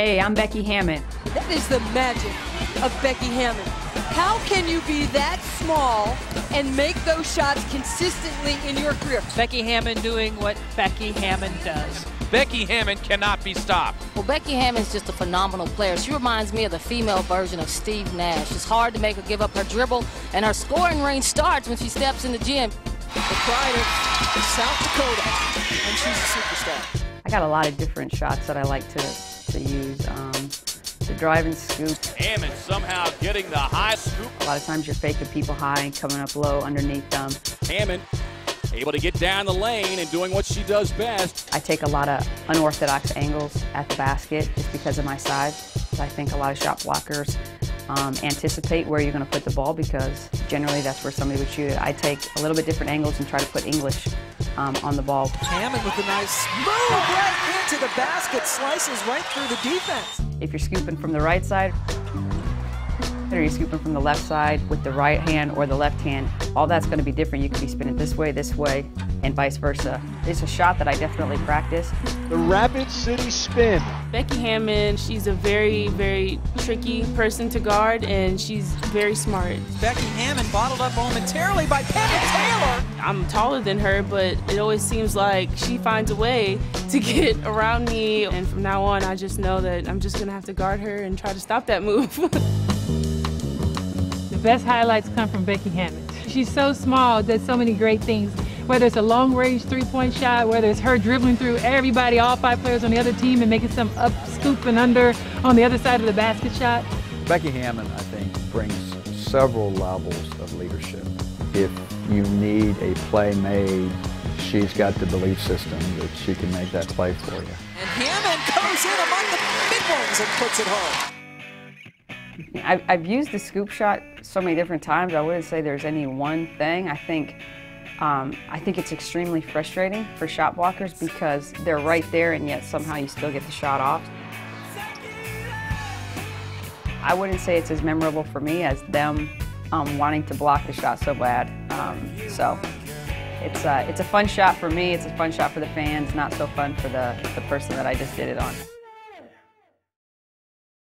Hey, I'm Becky Hammon. That is the magic of Becky Hammon. How can you be that small and make those shots consistently in your career? Becky Hammon doing what Becky Hammon does. Becky Hammon cannot be stopped. Well, Becky Hammon's just a phenomenal player. She reminds me of the female version of Steve Nash. It's hard to make her give up her dribble, and her scoring range starts when she steps in the gym. The pride of South Dakota, and she's a superstar. I got a lot of different shots that I like to use. The drive and scoop. Hammon somehow getting the high scoop. A lot of times you're faking people high and coming up low underneath them. Hammon able to get down the lane and doing what she does best. I take a lot of unorthodox angles at the basket just because of my size. I think a lot of shot blockers anticipate where you're going to put the ball because generally that's where somebody would shoot it. I take a little bit different angles and try to put English on the ball. Hammon with a nice move right into the basket, slices right through the defense. If you're scooping from the right side, or you're scooping from the left side with the right hand or the left hand, all that's going to be different. You could be spinning this way, and vice versa. It's a shot that I definitely practice. The Rapid City Spin. Becky Hammon, she's a very, very tricky person to guard, and she's very smart. Becky Hammon bottled up momentarily by Penny Taylor. I'm taller than her, but it always seems like she finds a way to get around me, and from now on, I just know that I'm just going to have to guard her and try to stop that move. The best highlights come from Becky Hammon. She's so small, does so many great things. Whether it's a long-range three-point shot, whether it's her dribbling through everybody, all 5 players on the other team and making some up, scoop, and under on the other side of the basket shot. Becky Hammon, I think, brings several levels of leadership. If you need a play made, she's got the belief system that she can make that play for you. And Hammon goes in among the big ones and puts it home. I've used the scoop shot so many different times. I wouldn't say there's any one thing. I think it's extremely frustrating for shot blockers because they're right there and yet somehow you still get the shot off. I wouldn't say it's as memorable for me as them wanting to block the shot so bad. So it's a fun shot for me. It's a fun shot for the fans. Not so fun for the person that I just did it on.